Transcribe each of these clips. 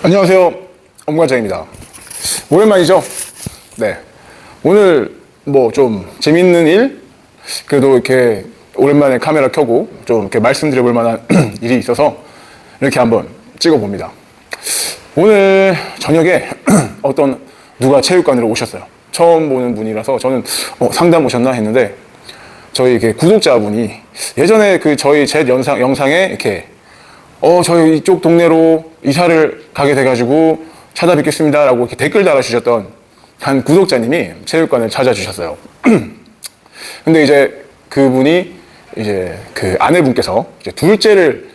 안녕하세요, 엄관장입니다. 오랜만이죠? 네. 오늘 뭐 좀 재밌는 일? 그래도 이렇게 오랜만에 카메라 켜고 좀 이렇게 말씀드려볼 만한 일이 있어서 이렇게 한번 찍어봅니다. 오늘 저녁에 누가 체육관으로 오셨어요. 처음 보는 분이라서 저는 상담 오셨나 했는데 저희 이렇게 구독자분이 예전에 저희 제 영상에 이렇게 저희 이쪽 동네로 이사를 가게 돼가지고 찾아뵙겠습니다 라고 이렇게 댓글 달아주셨던 한 구독자님이 체육관을 찾아주셨어요. 근데 이제 그분이 이제 그 아내분께서 이제 둘째를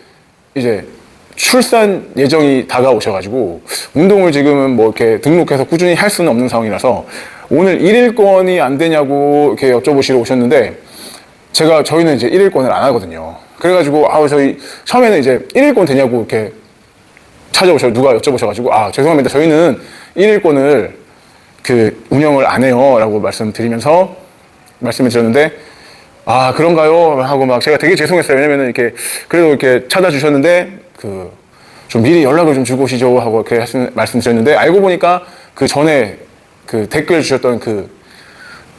이제 출산 예정이 다가오셔가지고 운동을 지금은 뭐 이렇게 등록해서 꾸준히 할 수는 없는 상황이라서 오늘 1일권이 안 되냐고 이렇게 여쭤보시러 오셨는데 저희는 이제 1일권을 안 하거든요. 그래가지고 저희 처음에는 이제 1일권 되냐고 이렇게 누가 여쭤보셔가지고 죄송합니다. 저희는 1일권을 운영을 안 해요 라고 말씀을 드렸는데 그런가요? 하고 막 제가 되게 죄송했어요. 왜냐면은 이렇게 그래도 이렇게 찾아주셨는데 좀 미리 연락을 좀 주고 오시죠 하고 이렇게 말씀드렸는데 알고 보니까 그 전에 댓글 주셨던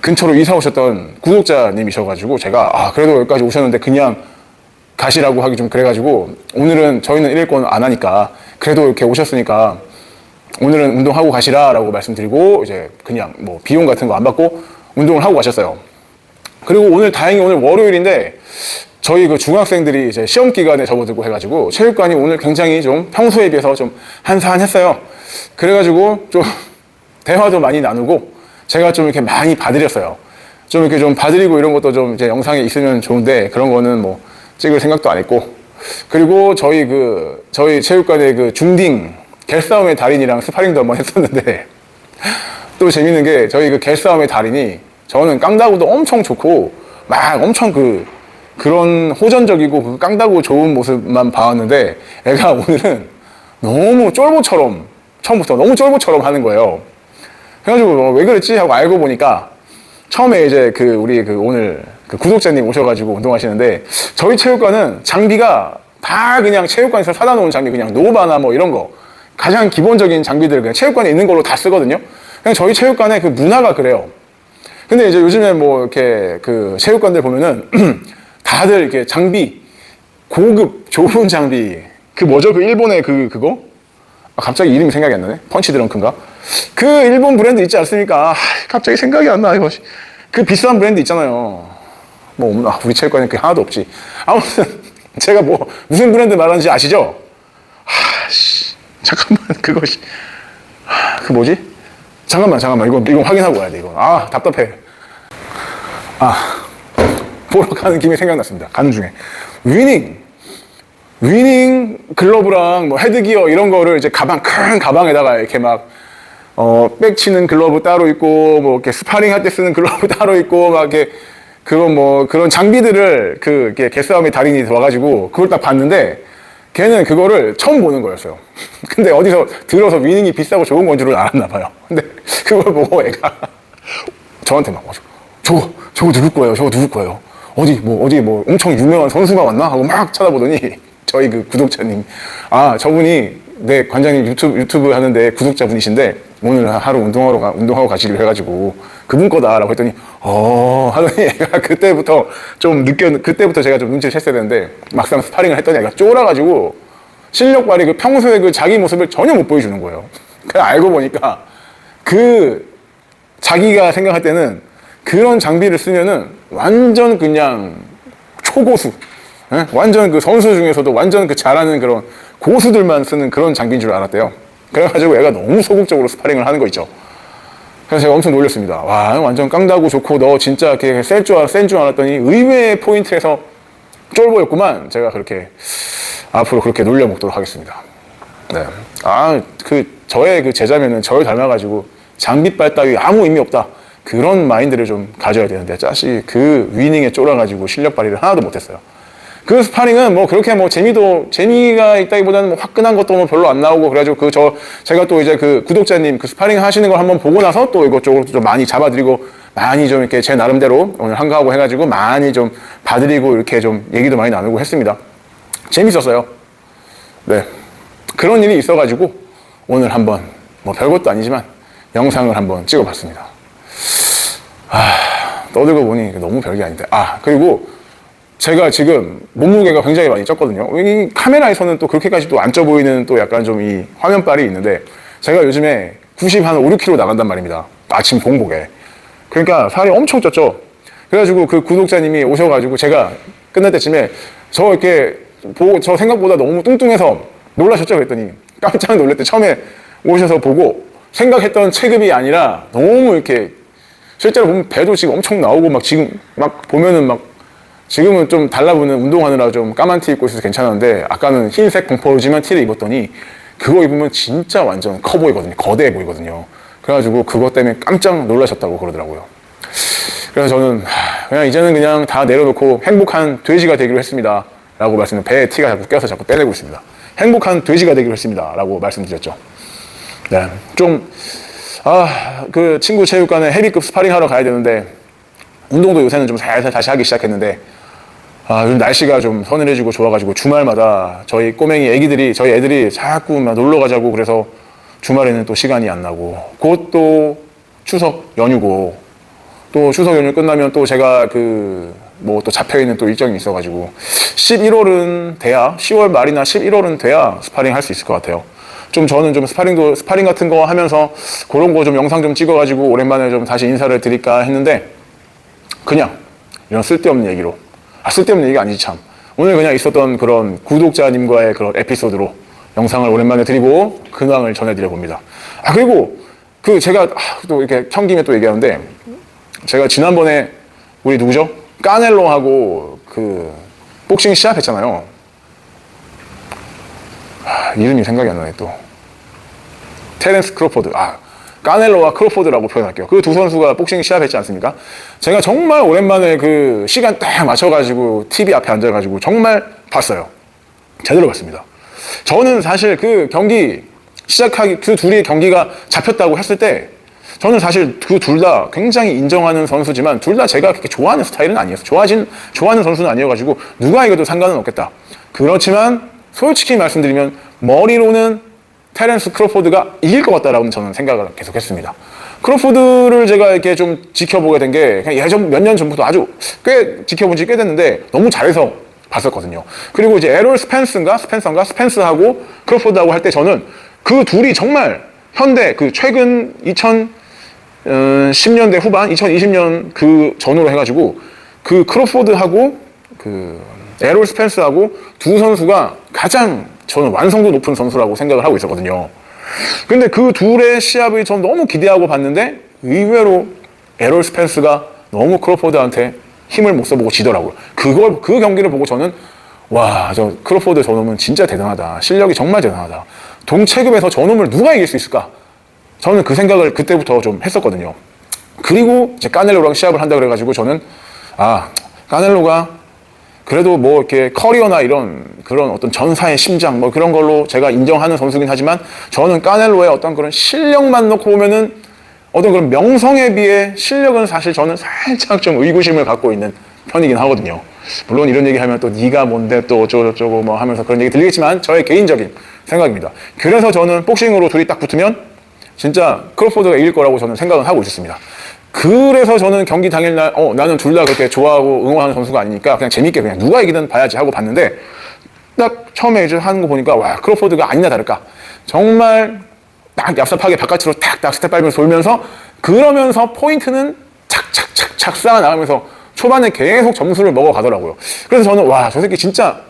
근처로 이사 오셨던 구독자님이셔가지고 제가 그래도 여기까지 오셨는데 그냥 가시라고 하기 좀 그래가지고 오늘은 저희는 1일권 안 하니까 그래도 이렇게 오셨으니까 오늘은 운동하고 가시라 라고 말씀드리고 이제 그냥 뭐 비용 같은 거 안 받고 운동을 하고 가셨어요. 그리고 다행히 오늘 월요일인데 저희 중학생들이 이제 시험 기간에 접어들고 해가지고 체육관이 오늘 굉장히 좀 평소에 비해서 좀 한산했어요. 그래가지고 좀 대화도 많이 나누고 제가 좀 이렇게 많이 봐드렸어요. 좀 이렇게 좀 봐드리고 이런 것도 좀 이제 영상에 있으면 좋은데 그런 거는 뭐 찍을 생각도 안 했고 그리고 저희 체육관의 중딩 갤싸움의 달인이랑 스파링도 한번 했었는데 또 재밌는 게 저희 갤싸움의 달인이 저는 깡다구도 엄청 좋고 막 엄청 그런 호전적이고 깡다구 좋은 모습만 봐왔는데 애가 오늘은 너무 쫄보처럼 처음부터 너무 쫄보처럼 하는 거예요. 그래가지고 왜 그랬지 하고 알고 보니까 처음에 이제 우리 오늘 구독자님 오셔가지고 운동하시는데 저희 체육관은 장비가 다 그냥 체육관에서 사다 놓은 장비 그냥 노바나 뭐 이런 거 가장 기본적인 장비들 그냥 체육관에 있는 걸로 다 쓰거든요. 그냥 저희 체육관의 문화가 그래요. 근데 이제 요즘에 뭐 이렇게 체육관들 보면은 다들 이렇게 장비 고급 좋은 장비 뭐죠? 일본의 그거? 갑자기 이름이 생각이 안 나네. 펀치 드렁크인가? 일본 브랜드 있지 않습니까? 갑자기 생각이 안 나. 이거 비싼 브랜드 있잖아요. 뭐 없나? 우리 체육관에 하나도 없지. 아무튼 제가 무슨 브랜드 말하는지 아시죠? 잠깐만 그것이 뭐지? 잠깐만 이거 확인하고 와야 돼. 이거 답답해. 보러 가는 김에 생각났습니다. 가는 중에 위닝 글러브랑 뭐 헤드기어 이런 거를 이제 큰 가방에다가 이렇게 막 백 치는 글러브 따로 있고 뭐 이렇게 스파링 할 때 쓰는 글러브 따로 있고 막 이렇게 그런 장비들을 이렇게 개싸움의 달인이 와가지고 그걸 딱 봤는데 걔는 그거를 처음 보는 거였어요. 근데 어디서 들어서 위닝이 비싸고 좋은 건 줄은 알았나 봐요. 근데 그걸 보고 애가 저한테 막 저거 누구 거예요? 저거 누구 거예요? 어디 엄청 유명한 선수가 왔나? 하고 막 찾아보더니 저희 구독자님 저분이 네 관장님 유튜브 하는데 구독자분이신데 오늘 하루 운동하고 가시기로 해가지고 그분 거다라고 했더니 하더니 애가 그때부터 제가 좀 눈치를 챘어야 되는데 막상 스파링을 했더니 애가 쫄아가지고 실력 발휘 평소에 자기 모습을 전혀 못 보여주는 거예요. 그냥 알고 보니까 자기가 생각할 때는 그런 장비를 쓰면은 완전 그냥 초고수, 완전 선수 중에서도 완전 잘하는 그런 고수들만 쓰는 그런 장비인 줄 알았대요. 그래가지고 애가 너무 소극적으로 스파링을 하는 거 있죠. 그래서 제가 엄청 놀렸습니다. 와, 완전 깡다구 좋고 너 진짜 이렇게 센 줄 알았더니 의외의 포인트에서 쫄보였구만. 제가 그렇게 앞으로 그렇게 놀려먹도록 하겠습니다. 네. 저의 제자면은 저를 닮아가지고 장비빨 따위 아무 의미 없다. 그런 마인드를 좀 가져야 되는데 자식 위닝에 쫄아가지고 실력 발휘를 하나도 못했어요. 스파링은 뭐 그렇게 재미가 있다기보다는 화끈한 것도 별로 안 나오고 그래가지고 제가 또 이제 구독자님 스파링 하시는 걸 한번 보고 나서 또 이것저것 좀 많이 잡아드리고 많이 좀 이렇게 제 나름대로 오늘 한가하고 해가지고 많이 좀 봐드리고 이렇게 좀 얘기도 많이 나누고 했습니다. 재밌었어요. 네. 그런 일이 있어가지고 오늘 한번 뭐 별것도 아니지만 영상을 한번 찍어봤습니다. 떠들고 보니 너무 별게 아닌데. 그리고 제가 지금 몸무게가 굉장히 많이 쪘거든요. 이 카메라에서는 또 그렇게까지 또 안 쪄 보이는 또 약간 좀 이 화면빨이 있는데, 제가 요즘에 90한 5, 6kg 나간단 말입니다. 아침 공복에. 그러니까 살이 엄청 쪘죠. 그래가지고 그 구독자님이 오셔가지고 제가 끝날 때쯤에 저 이렇게 보고 저 생각보다 너무 뚱뚱해서 놀라셨죠? 그랬더니 깜짝 놀랐대. 처음에 오셔서 보고 생각했던 체급이 아니라 너무 이렇게 실제로 보면 배도 지금 엄청 나오고 막 지금 막 보면은 막 지금은 좀 달라붙는 운동하느라 좀 까만 티 입고 있어서 괜찮았는데, 아까는 흰색 공포지만 티를 입었더니 그거 입으면 진짜 완전 커 보이거든요. 거대해 보이거든요. 그래가지고 그것 때문에 깜짝 놀라셨다고 그러더라고요. 그래서 저는 그냥 이제는 그냥 다 내려놓고 행복한 돼지가 되기로 했습니다 라고 말씀을, 배에 티가 자꾸 껴서 자꾸 빼내고 있습니다. 행복한 돼지가 되기로 했습니다 라고 말씀드렸죠. 네, 좀 그 친구 체육관에 헤비급 스파링 하러 가야 되는데, 운동도 요새는 좀 살살 다시 하기 시작했는데, 요즘 날씨가 좀 서늘해지고 좋아가지고 주말마다 저희 꼬맹이 애기들이, 저희 애들이 자꾸 막 놀러 가자고 그래서 주말에는 또 시간이 안 나고, 곧 또 추석 연휴고, 또 추석 연휴 끝나면 또 제가 뭐 또 잡혀있는 또 일정이 있어가지고 11월은 돼야, 10월 말이나 11월은 돼야 스파링 할 수 있을 것 같아요. 좀 저는 좀 스파링 같은 거 하면서 그런 거 좀 영상 좀 찍어가지고 오랜만에 좀 다시 인사를 드릴까 했는데, 그냥 이런 쓸데없는 얘기로, 쓸데없는 얘기가 아니지 참. 오늘 그냥 있었던 그런 구독자님과의 그런 에피소드로 영상을 오랜만에 드리고 근황을 전해드려 봅니다. 그리고 제가 또 이렇게 켠김에 또 얘기하는데, 제가 지난번에 우리 누구죠? 까넬로하고 복싱 시합했잖아요. 이름이 생각이 안 나네 또. 테렌스 크로포드. 까넬로와 크로포드라고 표현할게요. 그 두 선수가 복싱 시합했지 않습니까? 제가 정말 오랜만에 시간 딱 맞춰가지고 TV 앞에 앉아가지고 정말 봤어요. 제대로 봤습니다. 저는 사실 그 경기 시작하기, 그 둘의 경기가 잡혔다고 했을 때, 저는 사실 그 둘 다 굉장히 인정하는 선수지만 둘 다 제가 그렇게 좋아하는 스타일은 아니었어요. 좋아하는 선수는 아니어가지고 누가 이겨도 상관은 없겠다. 그렇지만 솔직히 말씀드리면 머리로는 테렌스 크로포드가 이길 것 같다라고 저는 생각을 계속 했습니다. 크로포드를 제가 이렇게 좀 지켜보게 된 게 예전 몇 년 전부터 아주 꽤 지켜본 지 꽤 됐는데 너무 잘해서 봤었거든요. 그리고 이제 에롤 스펜스하고 크로포드하고 할 때 저는 그 둘이 정말 현대 최근 2010년대 후반 2020년 그 전후로 해가지고 크로포드하고 에롤 스펜스하고 두 선수가 가장 저는 완성도 높은 선수라고 생각을 하고 있었거든요. 근데 그 둘의 시합을 전 너무 기대하고 봤는데 의외로 에롤 스펜스가 너무 크로포드한테 힘을 못 써보고 지더라고요. 그 경기를 보고 저는 저 크로포드 저놈은 진짜 대단하다. 실력이 정말 대단하다. 동체급에서 저놈을 누가 이길 수 있을까? 저는 그 생각을 그때부터 좀 했었거든요. 그리고 이제 까넬로랑 시합을 한다 그래가지고 저는 까넬로가 그래도 뭐 이렇게 커리어나 그런 어떤 전사의 심장 뭐 그런 걸로 제가 인정하는 선수긴 하지만, 저는 까넬로의 어떤 그런 실력만 놓고 보면은 어떤 그런 명성에 비해 실력은 사실 저는 살짝 좀 의구심을 갖고 있는 편이긴 하거든요. 물론 이런 얘기하면 또 네가 뭔데 또 어쩌고 뭐 하면서 그런 얘기 들리겠지만 저의 개인적인 생각입니다. 그래서 저는 복싱으로 둘이 딱 붙으면 진짜 크로포드가 이길 거라고 저는 생각은 하고 있었습니다. 그래서 저는 경기 당일날 나는 둘 다 그렇게 좋아하고 응원하는 선수가 아니니까 그냥 재밌게 그냥 누가 이기든 봐야지 하고 봤는데, 딱 처음에 이제 하는 거 보니까 크로포드가 아니나 다를까 정말 딱 얍삽하게 바깥으로 탁 스텝 밟으면서 돌면서, 그러면서 포인트는 착착착착 쌓아나가면서 초반에 계속 점수를 먹어가더라고요. 그래서 저는 저 새끼 진짜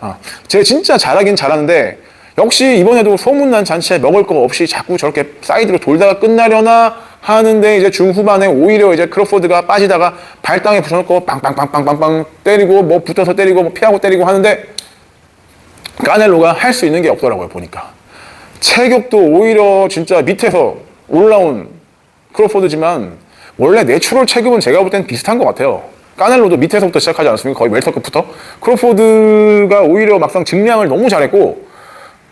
쟤 진짜 잘하긴 잘하는데 역시 이번에도 소문난 잔치에 먹을 거 없이 자꾸 저렇게 사이드로 돌다가 끝나려나 하는데, 이제 중후반에 오히려 이제 크로포드가 빠지다가 발땅에 붙여놓고 빵빵빵빵빵빵 때리고 뭐 붙어서 때리고 뭐 피하고 때리고 하는데 까넬로가 할 수 있는 게 없더라고요. 보니까 체격도 오히려 진짜 밑에서 올라온 크로포드지만 원래 내추럴 체급은 제가 볼 땐 비슷한 것 같아요. 까넬로도 밑에서부터 시작하지 않았습니까? 거의 웰터급부터. 크로포드가 오히려 막상 증량을 너무 잘했고,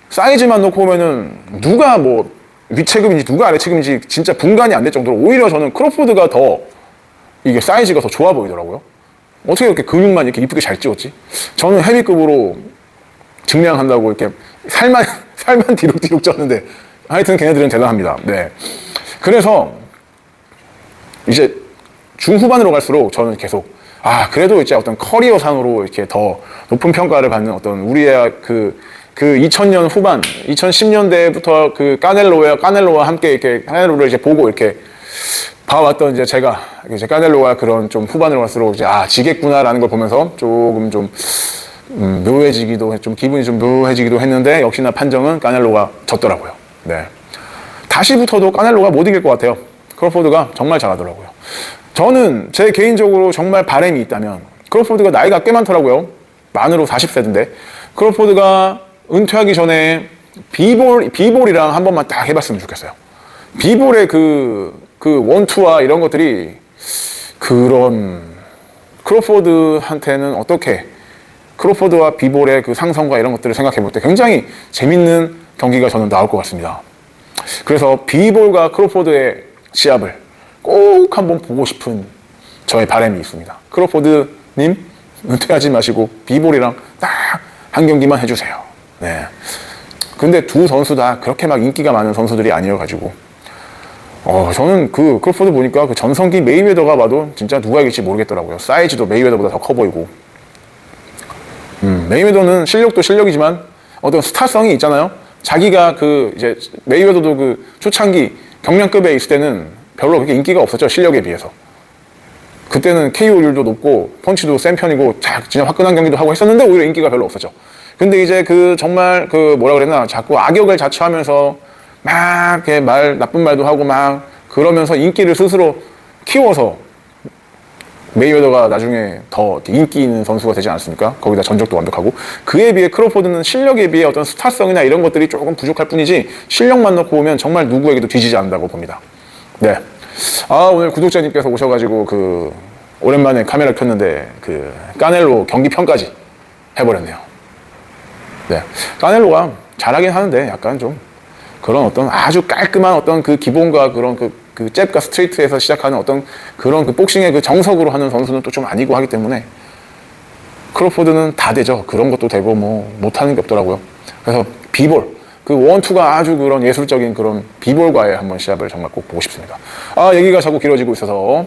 사이즈만 놓고 보면은 누가 뭐 윗체급인지 누가 아래체급인지 진짜 분간이 안 될 정도로 오히려 저는 크로포드가 더 이게 사이즈가 더 좋아 보이더라고요. 어떻게 이렇게 근육만 이렇게 이쁘게 잘 찍었지? 저는 헤비급으로 증량한다고 이렇게 살만 뒤룩뒤룩 쪘는데 하여튼 걔네들은 대단합니다. 네. 그래서 이제 중후반으로 갈수록 저는 계속 그래도 이제 어떤 커리어상으로 이렇게 더 높은 평가를 받는 어떤 우리의 그 2000년 후반, 2010년대부터 그 까넬로와 함께 이렇게 까넬로를 이제 보고 이렇게 봐왔던 이제 제가 이제 까넬로가 그런 좀 후반으로 갈수록 이제 지겠구나라는 걸 보면서 조금 좀 묘해지기도 좀 기분이 좀 묘해지기도 했는데 역시나 판정은 까넬로가 졌더라고요. 네. 다시 붙어도 까넬로가 못 이길 것 같아요. 크로포드가 정말 잘하더라고요. 저는 제 개인적으로 정말 바람이 있다면 크로포드가 나이가 꽤 많더라고요. 만으로 40세인데 크로포드가 은퇴하기 전에 비볼이랑 한 번만 딱 해봤으면 좋겠어요. 비볼의 그 원투와 이런 것들이 그런 크로포드한테는 어떻게 크로포드와 비볼의 그 상성과 이런 것들을 생각해 볼 때 굉장히 재밌는 경기가 저는 나올 것 같습니다. 그래서 비볼과 크로포드의 시합을 꼭 한번 보고 싶은 저의 바람이 있습니다. 크로포드님 은퇴하지 마시고 비볼이랑 딱 한 경기만 해주세요. 네. 근데 두 선수 다 그렇게 막 인기가 많은 선수들이 아니어가지고 저는 그 크로포드 보니까 그 전성기 메이웨더가 봐도 진짜 누가 이길지 모르겠더라고요. 사이즈도 메이웨더보다 더 커 보이고. 메이웨더는 실력도 실력이지만 어떤 스타성이 있잖아요. 자기가 이제 메이웨더도 그 초창기 경량급에 있을 때는 별로 그렇게 인기가 없었죠. 실력에 비해서. 그때는 KO율도 높고 펀치도 센 편이고 진짜 화끈한 경기도 하고 했었는데 오히려 인기가 별로 없었죠. 근데 이제 정말 뭐라 그랬나 자꾸 악역을 자처하면서 막 이렇게 나쁜 말도 하고 막 그러면서 인기를 스스로 키워서 메이웨더가 나중에 더 인기 있는 선수가 되지 않았습니까? 거기다 전적도 완벽하고. 그에 비해 크로포드는 실력에 비해 어떤 스타성이나 이런 것들이 조금 부족할 뿐이지 실력만 놓고 보면 정말 누구에게도 뒤지지 않는다고 봅니다. 네. 오늘 구독자님께서 오셔가지고 오랜만에 카메라 켰는데 까넬로 경기 평까지 해버렸네요. 네. 까넬로가 잘하긴 하는데 약간 좀 그런 어떤 아주 깔끔한 어떤 그 기본과 그런 그 잽과 스트레이트에서 시작하는 어떤 그런 복싱의 그 정석으로 하는 선수는 또 좀 아니고 하기 때문에 크로포드는 다 되죠. 그런 것도 되고 못하는 게 없더라고요. 그래서 비볼 원투가 아주 그런 예술적인 그런 비볼과의 한번 시합을 정말 꼭 보고 싶습니다. 얘기가 자꾸 길어지고 있어서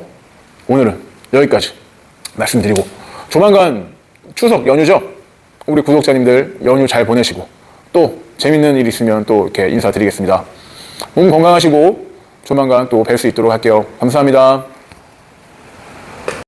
오늘은 여기까지 말씀드리고 조만간 추석 연휴죠. 우리 구독자님들 연휴 잘 보내시고 또 재밌는 일 있으면 또 이렇게 인사드리겠습니다. 몸 건강하시고 조만간 또 뵐 수 있도록 할게요. 감사합니다.